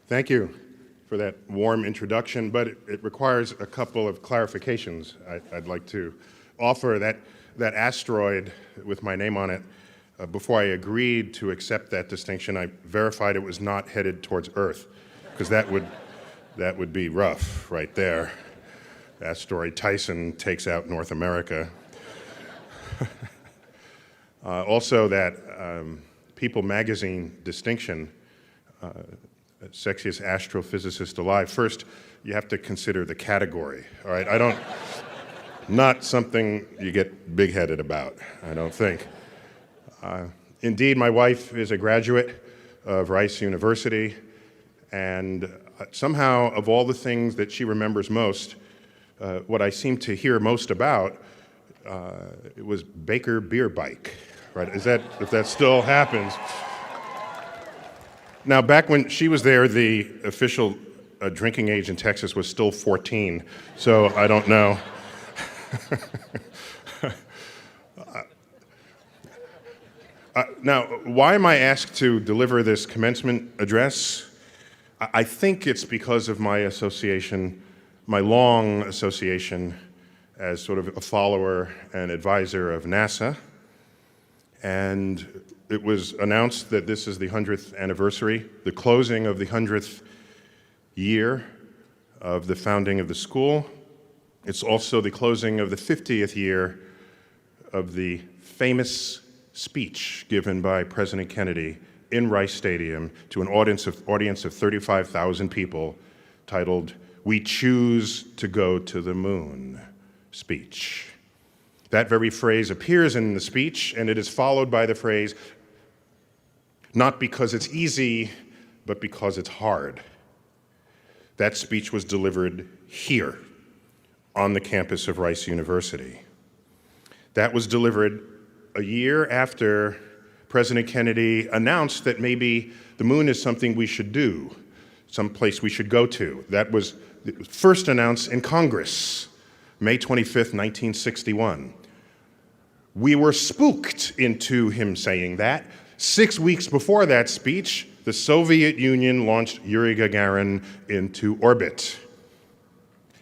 Thank you for that warm introduction, but it requires a couple of clarifications. I'd like to offer that asteroid with my name on it. Before I agreed to accept that distinction, I verified it was not headed towards Earth, because that would be rough right there. Asteroid Tyson takes out North America. Also, that People magazine distinction, sexiest astrophysicist alive. First, you have to consider the category, all right? Not something you get big-headed about, I don't think. Indeed, my wife is a graduate of Rice University, and somehow, of all the things that she remembers most, what I seem to hear most about, it was Baker Beer Bike, right? If that still happens. Now, back when she was there, the official drinking age in Texas was still 14, so I don't know. Now, why am I asked to deliver this commencement address? I think it's because of my association, my long association as sort of a follower and advisor of NASA. And it was announced that this is the 100th anniversary, the closing of the 100th year of the founding of the school. It's also the closing of the 50th year of the famous speech given by President Kennedy in Rice Stadium to an audience of 35,000 people titled, "We Choose to Go to the Moon" speech. That very phrase appears in the speech, and it is followed by the phrase, "Not because it's easy, but because it's hard." That speech was delivered here on the campus of Rice University. That was delivered a year after President Kennedy announced that maybe the moon is something we should do, some place we should go to. That was first announced in Congress, May 25th, 1961. We were spooked into him saying that. 6 weeks before that speech, the Soviet Union launched Yuri Gagarin into orbit.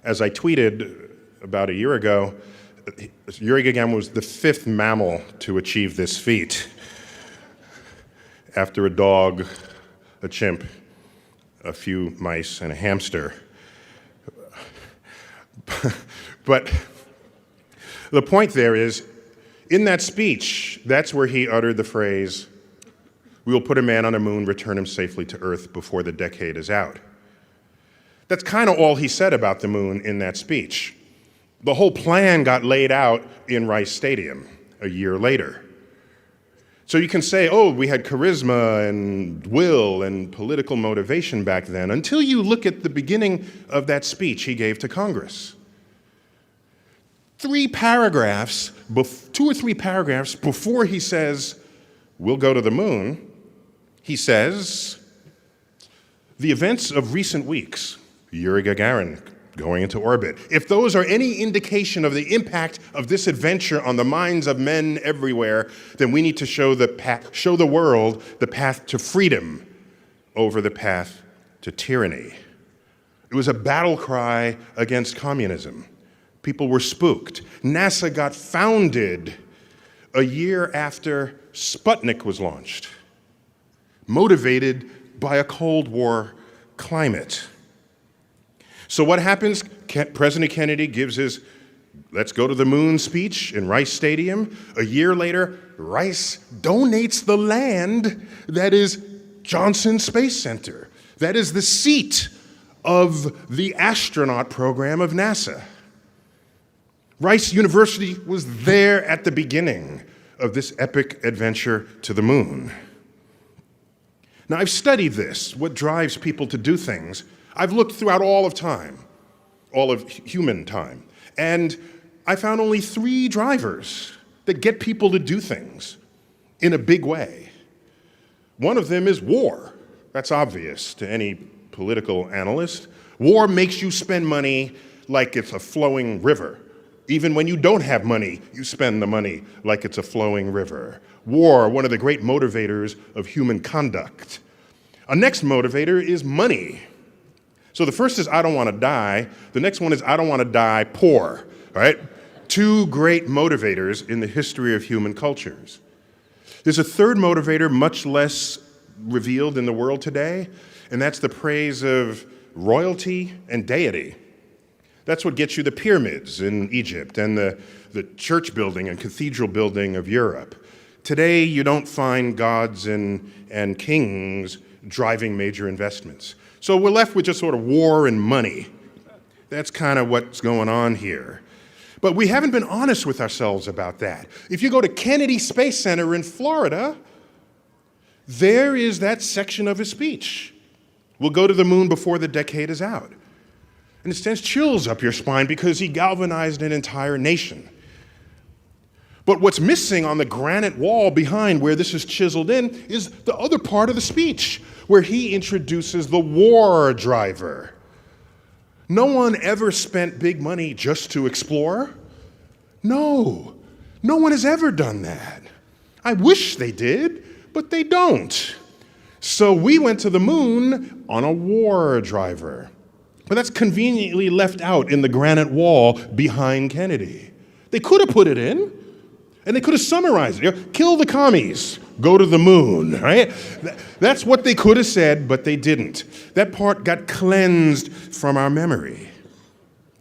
As I tweeted about a year ago, Yuri Gagarin was the 5th mammal to achieve this feat, after a dog, a chimp, a few mice, and a hamster. But the point there is, in that speech, that's where he uttered the phrase, "We will put a man on the moon, return him safely to Earth before the decade is out." That's kind of all he said about the moon in that speech. The whole plan got laid out in Rice Stadium a year later. So you can say, oh, we had charisma and will and political motivation back then, until you look at the beginning of that speech he gave to Congress. 2 or 3 paragraphs before he says, "We'll go to the moon," he says, "The events of recent weeks, Yuri Gagarin going into orbit, if those are any indication of the impact of this adventure on the minds of men everywhere, then we need to show the world the path to freedom over the path to tyranny." It was a battle cry against communism. People were spooked. NASA got founded a year after Sputnik was launched, motivated by a Cold War climate. So what happens? President Kennedy gives his "Let's go to the moon" speech in Rice Stadium. A year later, Rice donates the land that is Johnson Space Center. That is the seat of the astronaut program of NASA. Rice University was there at the beginning of this epic adventure to the moon. Now, I've studied this, what drives people to do things. I've looked throughout all of time, all of human time, and I found only 3 drivers that get people to do things in a big way. One of them is war. That's obvious to any political analyst. War makes you spend money like it's a flowing river. Even when you don't have money, you spend the money like it's a flowing river. War, one of the great motivators of human conduct. A next motivator is money. So the first is I don't want to die. The next one is I don't want to die poor, right? Two great motivators in the history of human cultures. There's a third motivator, much less revealed in the world today, and that's the praise of royalty and deity. That's what gets you the pyramids in Egypt and the church building and cathedral building of Europe. Today, you don't find gods and kings driving major investments. So we're left with just sort of war and money. That's kind of what's going on here. But we haven't been honest with ourselves about that. If you go to Kennedy Space Center in Florida, there is that section of his speech. We'll go to the moon before the decade is out. And it sends chills up your spine because he galvanized an entire nation. But what's missing on the granite wall behind where this is chiseled in is the other part of the speech, where he introduces the war driver. No one ever spent big money just to explore. No one has ever done that. I wish they did, but they don't. So we went to the moon on a war driver. But that's conveniently left out in the granite wall behind Kennedy. They could have put it in, and they could have summarized it. Kill the commies, go to the moon, right? That's what they could have said, but they didn't. That part got cleansed from our memory.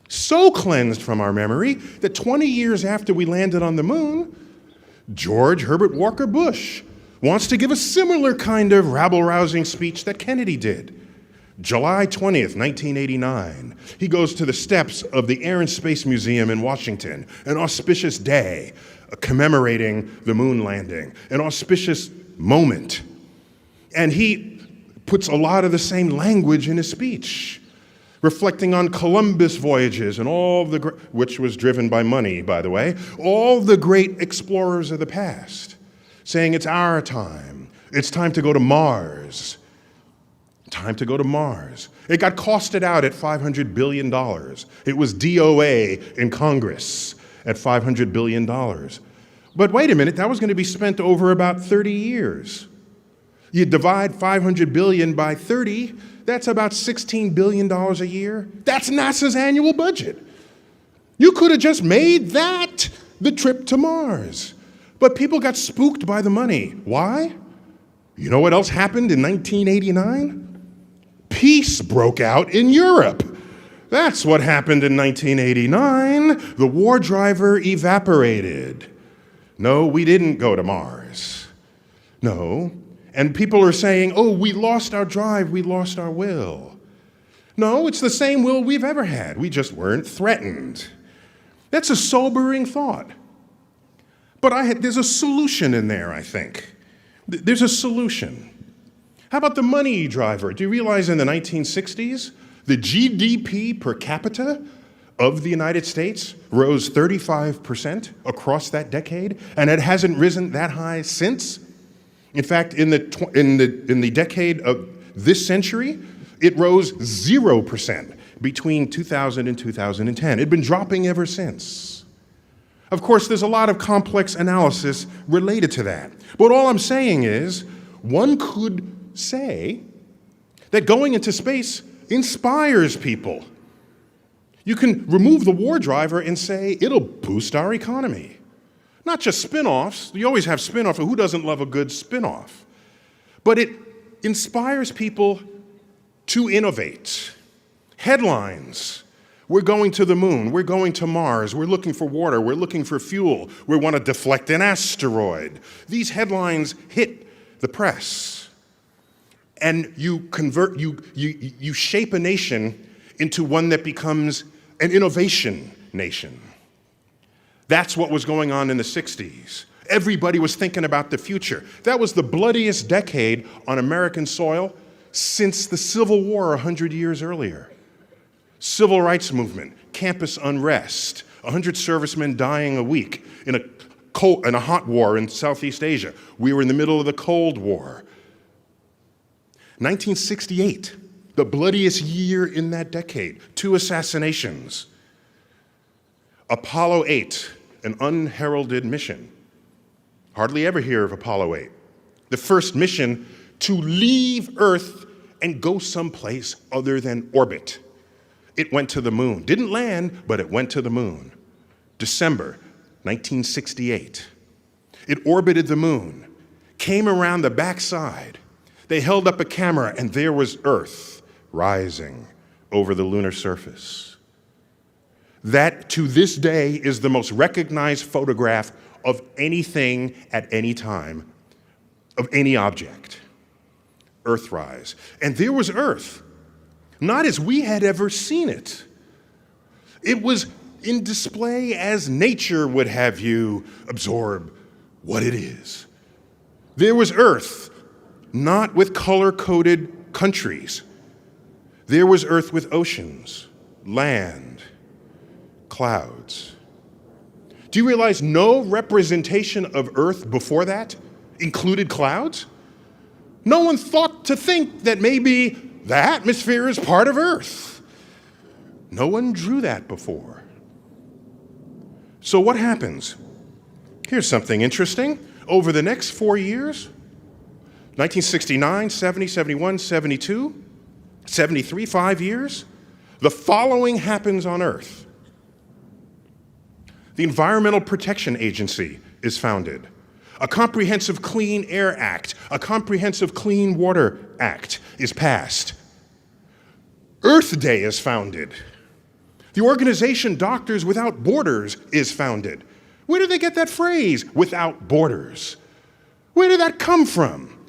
So cleansed from our memory that 20 years after we landed on the moon, George Herbert Walker Bush wants to give a similar kind of rabble-rousing speech that Kennedy did. July 20th, 1989, he goes to the steps of the Air and Space Museum in Washington, an auspicious day commemorating the moon landing, an auspicious moment. And he puts a lot of the same language in his speech, reflecting on Columbus voyages and which was driven by money, by the way, all the great explorers of the past, saying it's our time. It's time to go to Mars. Time to go to Mars. It got costed out at $500 billion. It was DOA in Congress at $500 billion. But wait a minute, that was going to be spent over about 30 years. You divide $500 billion by 30, that's about $16 billion a year. That's NASA's annual budget. You could have just made that the trip to Mars. But people got spooked by the money. Why? You know what else happened in 1989? Peace broke out in Europe. That's what happened in 1989. The war driver evaporated. No, we didn't go to Mars. No. And people are saying, oh, we lost our drive, we lost our will. No, it's the same will we've ever had. We just weren't threatened. That's a sobering thought. But there's a solution in there, I think. There's a solution. How about the money driver? Do you realize in the 1960s, the GDP per capita of the United States rose 35% across that decade, and it hasn't risen that high since? In fact, in the decade of this century, it rose 0% between 2000 and 2010. It'd been dropping ever since. Of course, there's a lot of complex analysis related to that. But all I'm saying is, one could say that going into space inspires people. You can remove the war driver and say it'll boost our economy. Not just spin-offs. You always have spin-offs. Who doesn't love a good spin-off? But it inspires people to innovate. Headlines. We're going to the moon. We're going to Mars. We're looking for water. We're looking for fuel. We want to deflect an asteroid. These headlines hit the press. And you shape a nation into one that becomes an innovation nation. That's what was going on in the 60s. Everybody was thinking about the future. That was the bloodiest decade on American soil since the Civil War 100 years earlier. Civil rights movement, campus unrest, 100 servicemen dying a week in a hot war in Southeast Asia. We were in the middle of the Cold War. 1968, the bloodiest year in that decade, 2 assassinations. Apollo 8, an unheralded mission. Hardly ever hear of Apollo 8. The first mission to leave Earth and go someplace other than orbit. It went to the moon. Didn't land, but it went to the moon. December 1968. It orbited the moon, came around the backside. They held up a camera, and there was Earth rising over the lunar surface. That, to this day, is the most recognized photograph of anything at any time, of any object. Earthrise. And there was Earth, not as we had ever seen it. It was in display as nature would have you absorb what it is. There was Earth, not with color-coded countries. There was Earth with oceans, land, clouds. Do you realize no representation of Earth before that included clouds? No one thought to think that maybe the atmosphere is part of Earth. No one drew that before. So what happens? Here's something interesting. Over the next 4 years, 1969, 70, 71, 72, 73, 5 years, the following happens on Earth. The Environmental Protection Agency is founded. A Comprehensive Clean Air Act, a Comprehensive Clean Water Act is passed. Earth Day is founded. The organization Doctors Without Borders is founded. Where did they get that phrase, without borders? Where did that come from?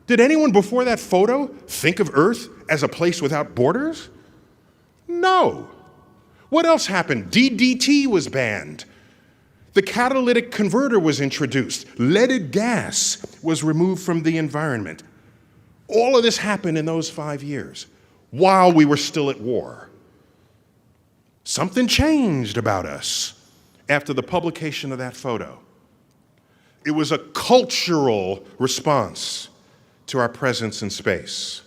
Did anyone before that photo think of Earth as a place without borders? No. What else happened? DDT was banned. The catalytic converter was introduced. Leaded gas was removed from the environment. All of this happened in those 5 years while we were still at war. Something changed about us after the publication of that photo. It was a cultural response to our presence in space.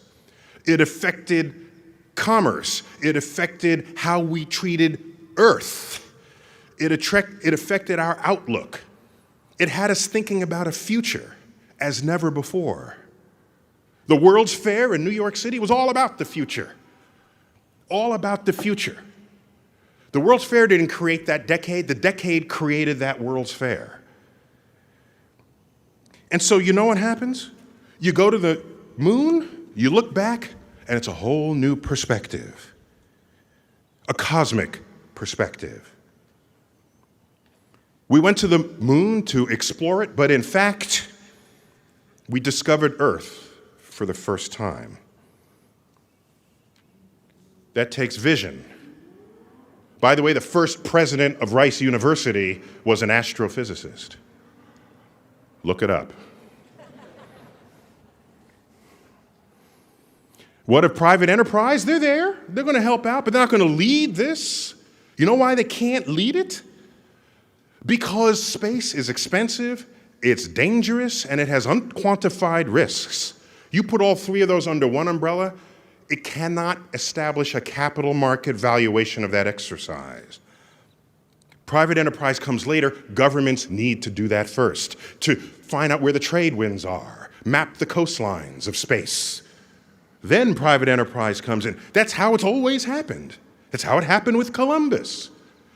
It affected commerce. It affected how we treated Earth. It affected our outlook. It had us thinking about a future as never before. The World's Fair in New York City was all about the future. All about the future. The World's Fair didn't create that decade. The decade created that World's Fair. And so you know what happens? You go to the moon, you look back, and it's a whole new perspective. A cosmic perspective. We went to the moon to explore it, but in fact, we discovered Earth for the first time. That takes vision. By the way, the first president of Rice University was an astrophysicist. Look it up. What of private enterprise? They're there. They're going to help out, but they're not going to lead this. You know why they can't lead it? Because space is expensive, it's dangerous, and it has unquantified risks. You put all three of those under one umbrella, it cannot establish a capital market valuation of that exercise. Private enterprise comes later. Governments need to do that first, to find out where the trade winds are, map the coastlines of space. Then private enterprise comes in. That's how it's always happened. That's how it happened with Columbus.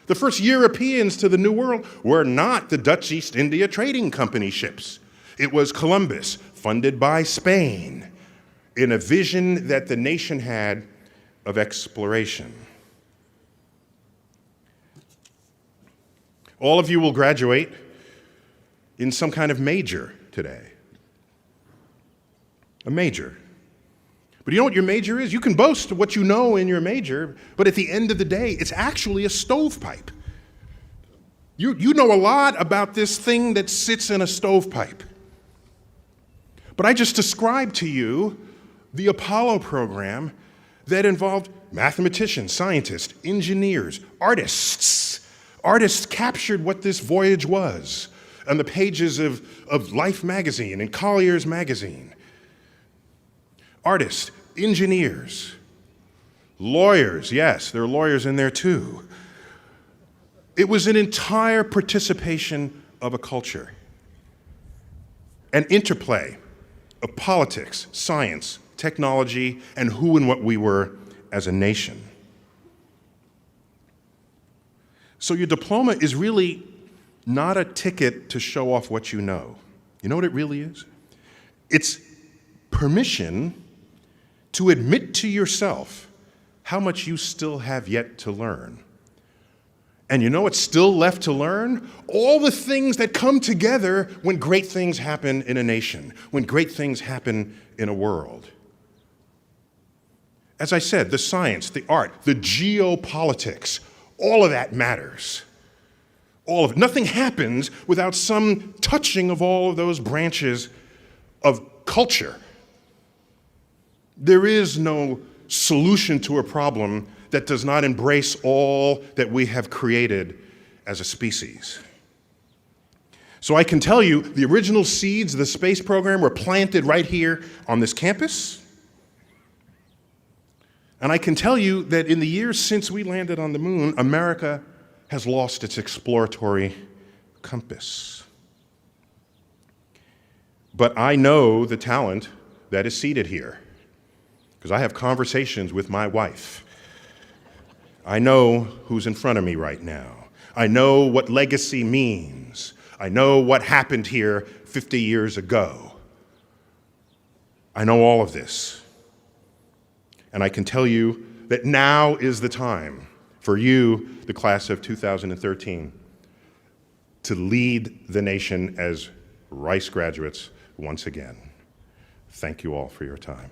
The first Europeans to the New World were not the Dutch East India Trading Company ships. It was Columbus, funded by Spain, in a vision that the nation had of exploration. All of you will graduate in some kind of major today. A major. But you know what your major is? You can boast of what you know in your major, but at the end of the day, it's actually a stovepipe. You know a lot about this thing that sits in a stovepipe. But I just described to you the Apollo program that involved mathematicians, scientists, engineers, artists. Artists captured what this voyage was on the pages of Life magazine and Collier's magazine. Artists, engineers, lawyers, yes, there are lawyers in there too. It was an entire participation of a culture, an interplay of politics, science, technology, and who and what we were as a nation. So your diploma is really not a ticket to show off what you know. You know what it really is? It's permission to admit to yourself how much you still have yet to learn. And you know what's still left to learn? All the things that come together when great things happen in a nation, when great things happen in a world. As I said, the science, the art, the geopolitics, all of that matters. All of it. Nothing happens without some touching of all of those branches of culture. There is no solution to a problem that does not embrace all that we have created as a species. So I can tell you the original seeds of the space program were planted right here on this campus. And I can tell you that in the years since we landed on the moon, America has lost its exploratory compass. But I know the talent that is seated here, because I have conversations with my wife. I know who's in front of me right now. I know what legacy means. I know what happened here 50 years ago. I know all of this. And I can tell you that now is the time for you, the class of 2013, to lead the nation as Rice graduates once again. Thank you all for your time.